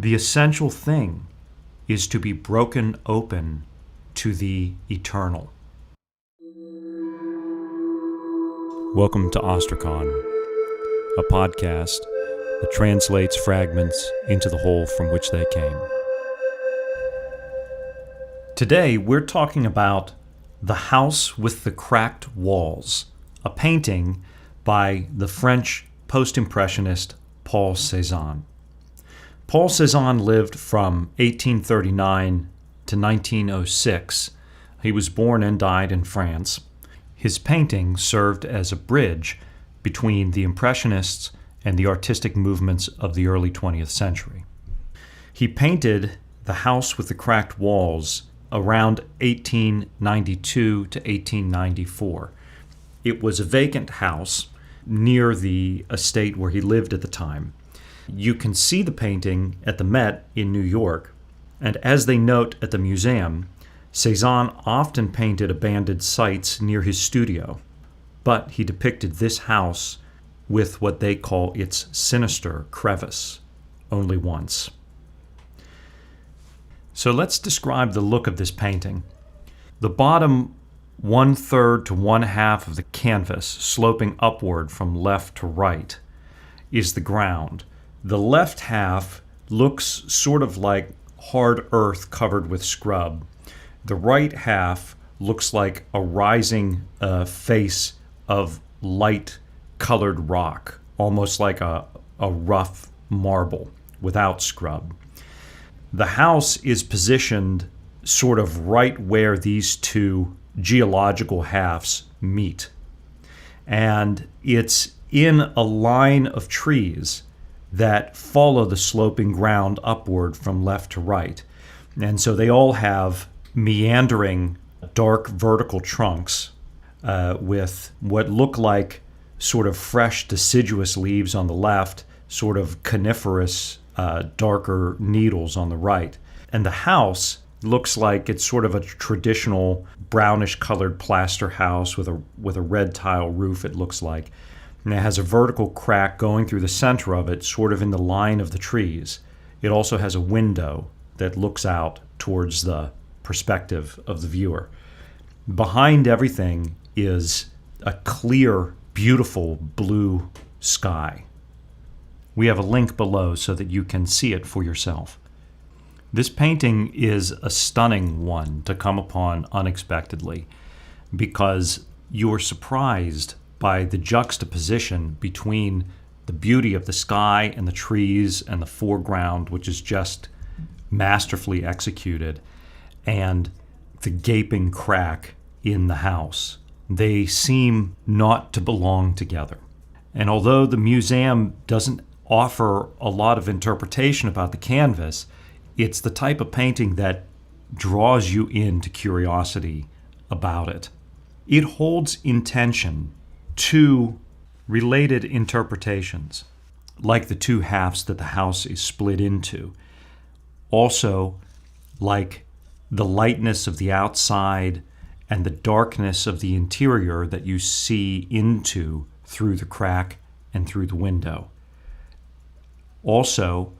The essential thing is to be broken open to the eternal. Welcome to Ostracon, a podcast that translates fragments into the whole from which they came. Today, we're talking about The House with the Cracked Walls, a painting by the French post-impressionist Paul Cézanne. Paul Cézanne lived from 1839 to 1906. He was born and died in France. His painting served as a bridge between the Impressionists and the artistic movements of the early 20th century. He painted The House with the Cracked Walls around 1892 to 1894. It was a vacant house near the estate where he lived at the time. You can see the painting at the Met in New York, and as they note at the museum, Cézanne often painted abandoned sites near his studio, but he depicted this house with what they call its sinister crevice only once. So let's describe the look of this painting. The bottom 1/3 to 1/2 of the canvas, sloping upward from left to right, is the ground. The left half looks sort of like hard earth covered with scrub. The right half looks like a rising face of light-colored rock, almost like a rough marble without scrub. The house is positioned sort of right where these two geological halves meet. And it's in a line of trees that follow the sloping ground upward from left to right. And so they all have meandering, dark vertical trunks with what look like sort of fresh deciduous leaves on the left, sort of coniferous, darker needles on the right. And the house looks like it's sort of a traditional brownish colored plaster house with a red tile roof, it looks like. And it has a vertical crack going through the center of it, sort of in the line of the trees. It also has a window that looks out towards the perspective of the viewer. Behind everything is a clear, beautiful blue sky. We have a link below so that you can see it for yourself. This painting is a stunning one to come upon unexpectedly because you're surprised by the juxtaposition between the beauty of the sky and the trees and the foreground, which is just masterfully executed, and the gaping crack in the house. They seem not to belong together. And although the museum doesn't offer a lot of interpretation about the canvas, it's the type of painting that draws you into curiosity about it. It holds in tension two related interpretations, like the two halves that the house is split into. Also, like the lightness of the outside and the darkness of the interior that you see into through the crack and through the window. Also,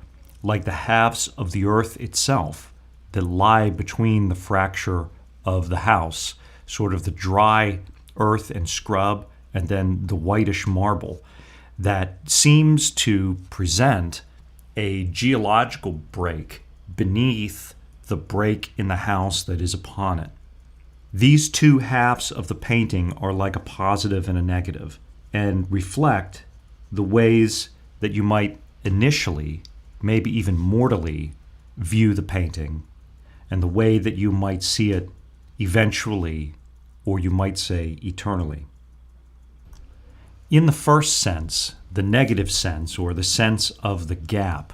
like the halves of the earth itself that lie between the fracture of the house, sort of the dry earth and scrub, and then the whitish marble that seems to present a geological break beneath the break in the house that is upon it. These two halves of the painting are like a positive and a negative, and reflect the ways that you might initially, maybe even mortally, view the painting, and the way that you might see it eventually, or you might say eternally. In the first sense, the negative sense, or the sense of the gap,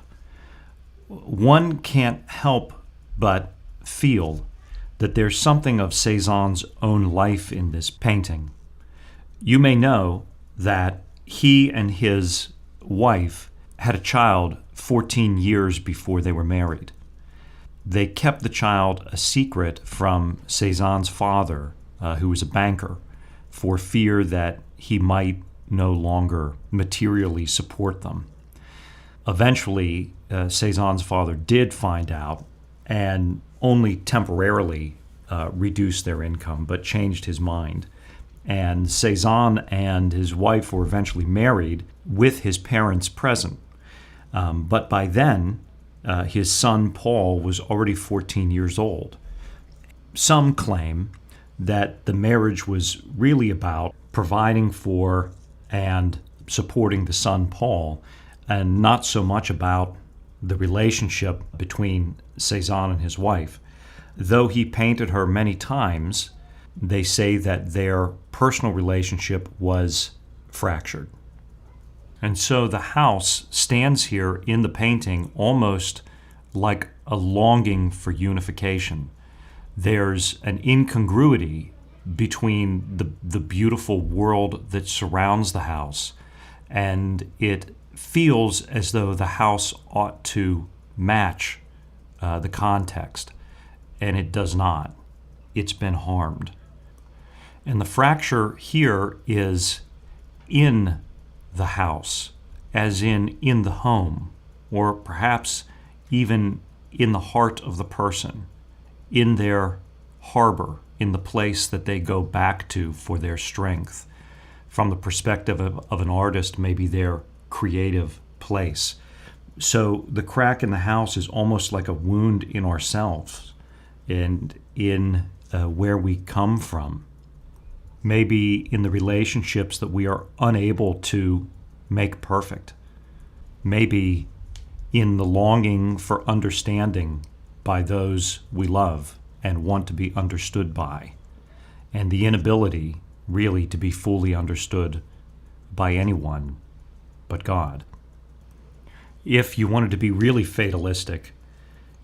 one can't help but feel that there's something of Cézanne's own life in this painting. You may know that he and his wife had a child 14 years before they were married. They kept the child a secret from Cézanne's father, who was a banker, for fear that he might no longer materially support them. Eventually, Cézanne's father did find out and only temporarily reduced their income, but changed his mind. And Cézanne and his wife were eventually married with his parents present. But by then, his son Paul was already 14 years old. Some claim that the marriage was really about providing for and supporting the son Paul, and not so much about the relationship between Cézanne and his wife. Though he painted her many times, they say that their personal relationship was fractured. And so the house stands here in the painting almost like a longing for unification. There's an incongruity between the beautiful world that surrounds the house, and it feels as though the house ought to match the context, and it does not. It's been harmed. And the fracture here is in the house, as in the home, or perhaps even in the heart of the person, in their harbor, in the place that they go back to for their strength. From the perspective of an artist, maybe their creative place. So the crack in the house is almost like a wound in ourselves and in where we come from. Maybe in the relationships that we are unable to make perfect. Maybe in the longing for understanding by those we love and want to be understood by, and the inability really to be fully understood by anyone but God. If you wanted to be really fatalistic,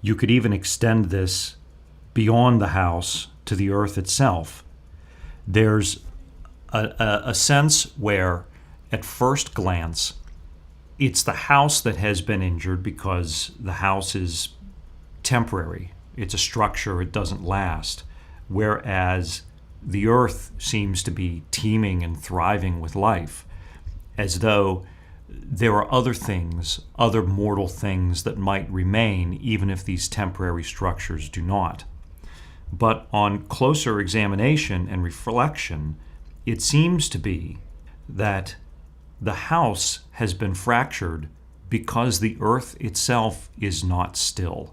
you could even extend this beyond the house to the earth itself. There's a sense where, at first glance, it's the house that has been injured because the house is temporary. It's a structure, it doesn't last. Whereas the earth seems to be teeming and thriving with life, as though there are other things, other mortal things that might remain even if these temporary structures do not. But on closer examination and reflection, it seems to be that the house has been fractured because the earth itself is not still.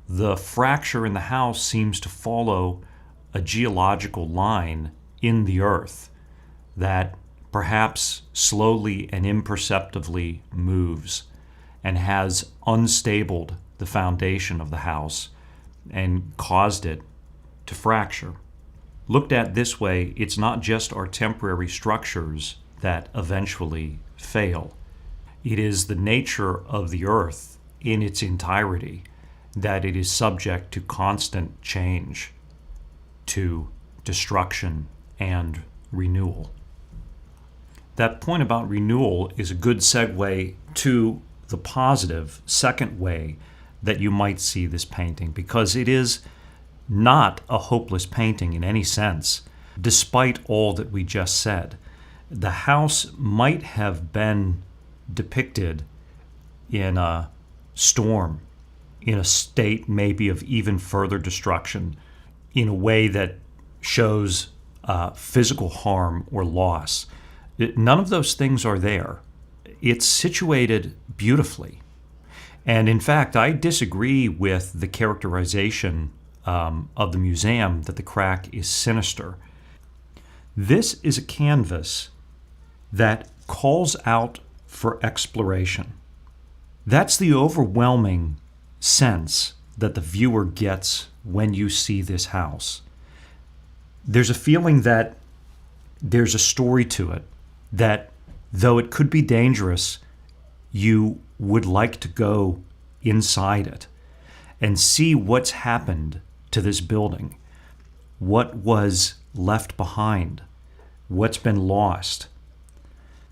The fracture in the house seems to follow a geological line in the earth that perhaps slowly and imperceptibly moves and has unstabled the foundation of the house and caused it to fracture. Looked at this way, it's not just our temporary structures that eventually fail. It is the nature of the earth in its entirety that it is subject to constant change, to destruction and renewal. That point about renewal is a good segue to the positive second way that you might see this painting, because it is not a hopeless painting in any sense, despite all that we just said. The house might have been depicted in a storm, in a state maybe of even further destruction, in a way that shows physical harm or loss. None of those things are there. It's situated beautifully. And in fact, I disagree with the characterization of the museum that the crack is sinister. This is a canvas that calls out for exploration. That's the overwhelming sense that the viewer gets when you see this house. There's a feeling that there's a story to it, that though it could be dangerous, you would like to go inside it and see what's happened to this building, what was left behind, what's been lost,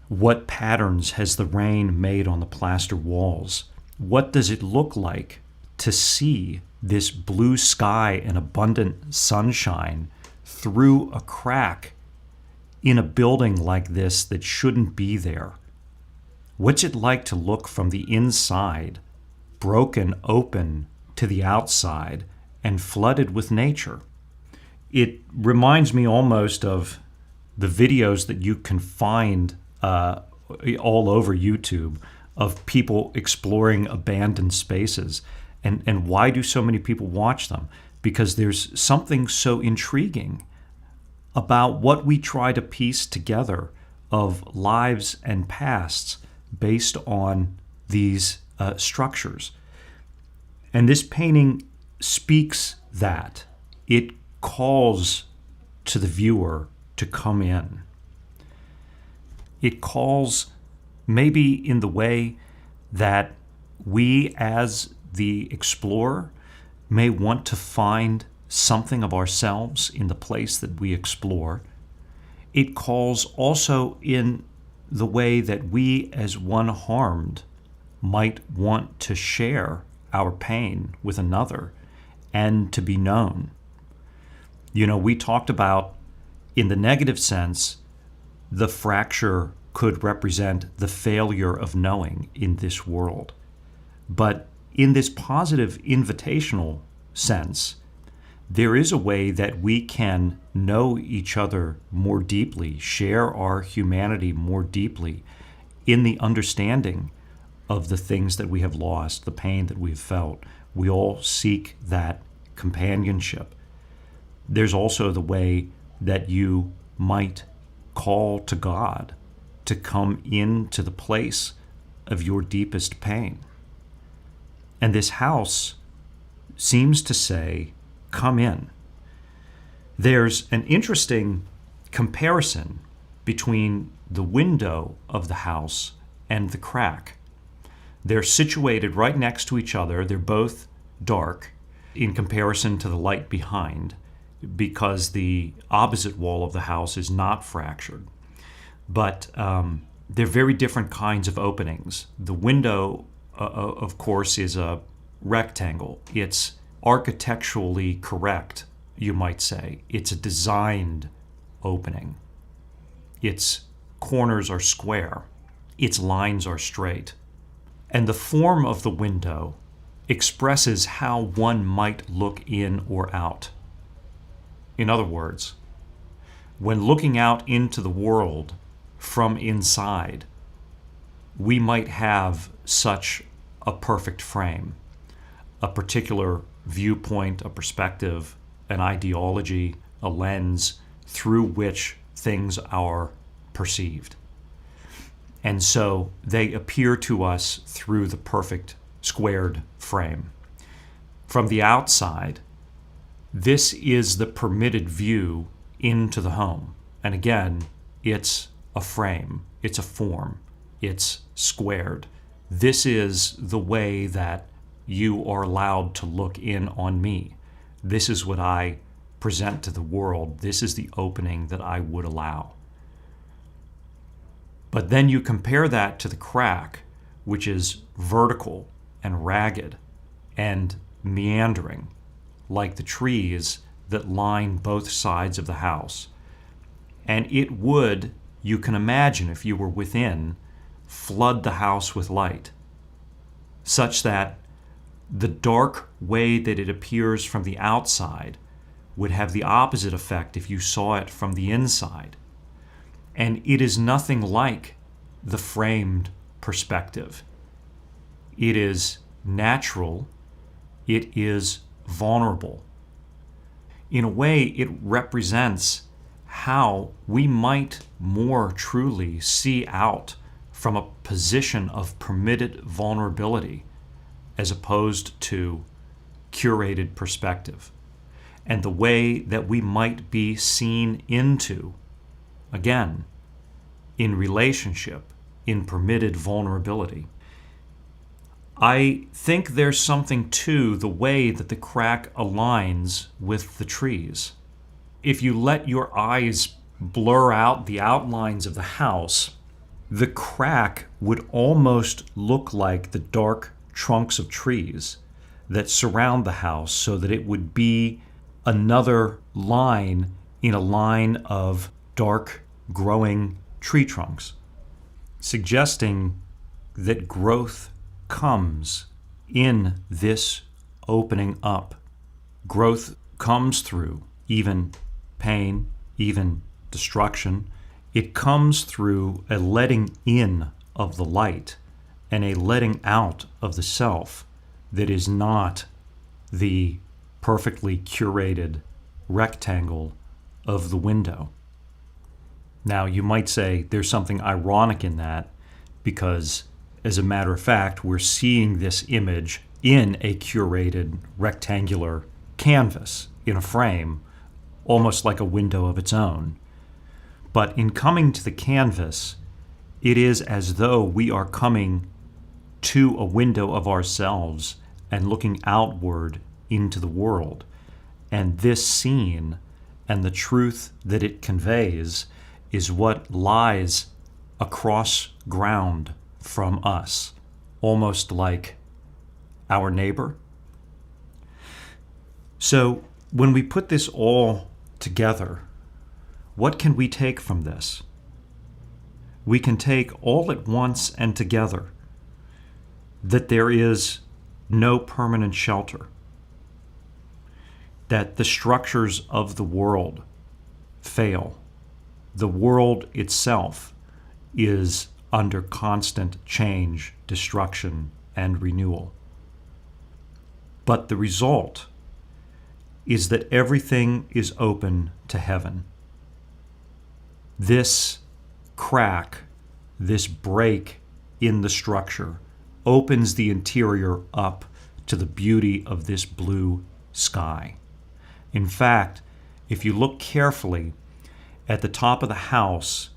what patterns has the rain made on the plaster walls, what does it look like to see this blue sky and abundant sunshine through a crack in a building like this that shouldn't be there. What's it like to look from the inside broken open to the outside and flooded with nature. It reminds me almost of the videos that you can find all over YouTube of people exploring abandoned spaces. And why do so many people watch them? Because there's something so intriguing about what we try to piece together of lives and pasts based on these structures. And this painting speaks that. It calls to the viewer to come in. It calls maybe in the way that we as the explorer may want to find something of ourselves in the place that we explore. It calls also in the way that we as one harmed might want to share our pain with another and to be known. You know, we talked about, in the negative sense, the fracture could represent the failure of knowing in this world. But in this positive invitational sense, there is a way that we can know each other more deeply, share our humanity more deeply in the understanding of the things that we have lost, the pain that we've felt. We all seek that companionship. There's also the way that you might call to God to come into the place of your deepest pain. And this house seems to say, come in. There's an interesting comparison between the window of the house and the crack. They're situated right next to each other. They're both dark in comparison to the light behind, because the opposite wall of the house is not fractured. But they're very different kinds of openings. The window, of course, is a rectangle. It's architecturally correct, you might say. It's a designed opening. Its corners are square. Its lines are straight. And the form of the window expresses how one might look in or out. In other words, when looking out into the world from inside, we might have such a perfect frame, a particular viewpoint, a perspective, an ideology, a lens through which things are perceived. And so they appear to us through the perfect squared frame. From the outside, this is the permitted view into the home. And again, it's a frame, it's a form, it's squared. This is the way that you are allowed to look in on me. This is what I present to the world. This is the opening that I would allow. But then you compare that to the crack, which is vertical and ragged and meandering, like the trees that line both sides of the house. And it would, you can imagine if you were within, flood the house with light, such that the dark way that it appears from the outside would have the opposite effect if you saw it from the inside. And it is nothing like the framed perspective. It is natural. It is vulnerable. In a way, it represents how we might more truly see out from a position of permitted vulnerability as opposed to curated perspective, and the way that we might be seen into, again, in relationship, in permitted vulnerability. I think there's something to the way that the crack aligns with the trees. If you let your eyes blur out the outlines of the house, the crack would almost look like the dark trunks of trees that surround the house, so that it would be another line in a line of dark growing tree trunks, suggesting that growth comes in this opening up, growth comes through even pain, even destruction. It comes through a letting in of the light and a letting out of the self that is not the perfectly curated rectangle of the window. Now, you might say there's something ironic in that because, as a matter of fact, we're seeing this image in a curated rectangular canvas in a frame, almost like a window of its own. But in coming to the canvas, it is as though we are coming to a window of ourselves and looking outward into the world. And this scene and the truth that it conveys is what lies across ground from us, almost like our neighbor. So when we put this all together, what can we take from this? We can take all at once and together that there is no permanent shelter, that the structures of the world fail. The world itself is under constant change, destruction, and renewal. But the result is that everything is open to heaven. This crack, this break in the structure, opens the interior up to the beauty of this blue sky. In fact, if you look carefully at the top of the house,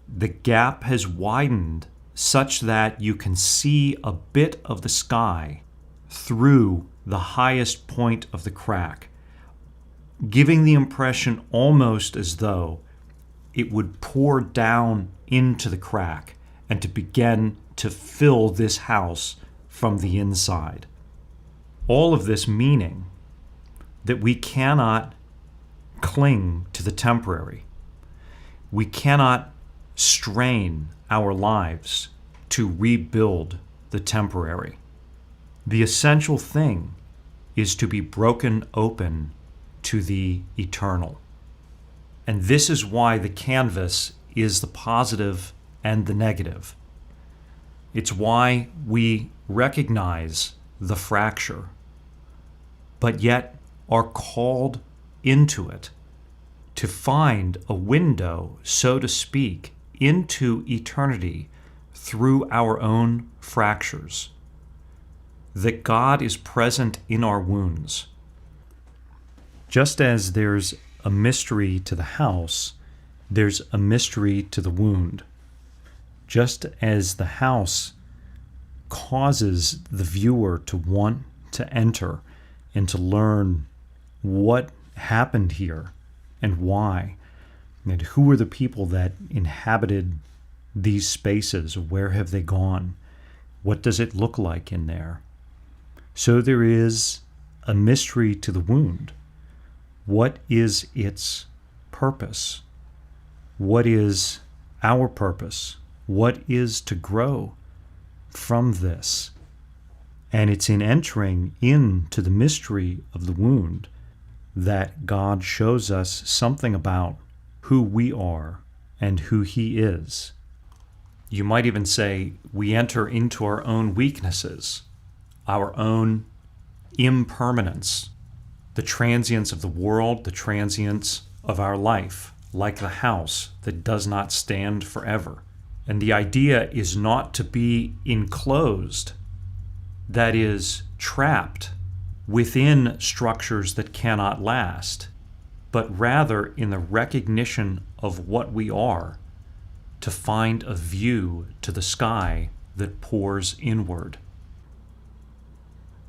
the gap has widened such that you can see a bit of the sky through the highest point of the crack, giving the impression almost as though it would pour down into the crack and to begin to fill this house from the inside. All of this meaning that we cannot cling to the temporary. We cannot strain our lives to rebuild the temporary. The essential thing is to be broken open to the eternal. And this is why the canvas is the positive and the negative. It's why we recognize the fracture, but yet are called into it to find a window, so to speak, into eternity through our own fractures. That God is present in our wounds. Just as there's a mystery to the house, there's a mystery to the wound. Just as the house causes the viewer to want to enter and to learn what happened here and why, and who are the people that inhabited these spaces, where have they gone, what does it look like in there. So there is a mystery to the wound. What is its purpose? What is our purpose? What is to grow from this? And it's in entering into the mystery of the wound that God shows us something about who we are and who He is. You might even say we enter into our own weaknesses, our own impermanence, the transience of the world, the transience of our life, like the house that does not stand forever. And the idea is not to be enclosed, that is, trapped within structures that cannot last, but rather in the recognition of what we are, to find a view to the sky that pours inward.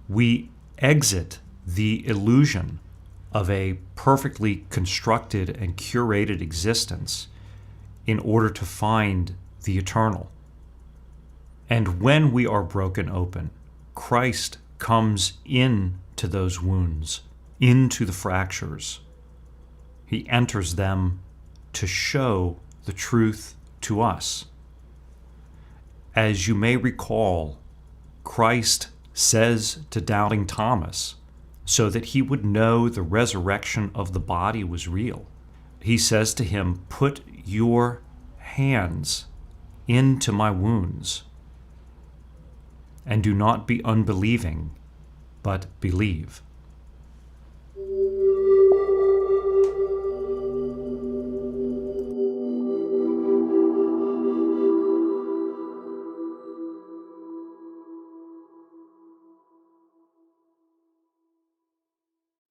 We exit the illusion of a perfectly constructed and curated existence in order to find the eternal. And when we are broken open, Christ comes into those wounds, into the fractures. He enters them to show the truth to us. As you may recall, Christ says to doubting Thomas so that he would know the resurrection of the body was real. He says to him, "Put your hands into my wounds, and do not be unbelieving, but believe."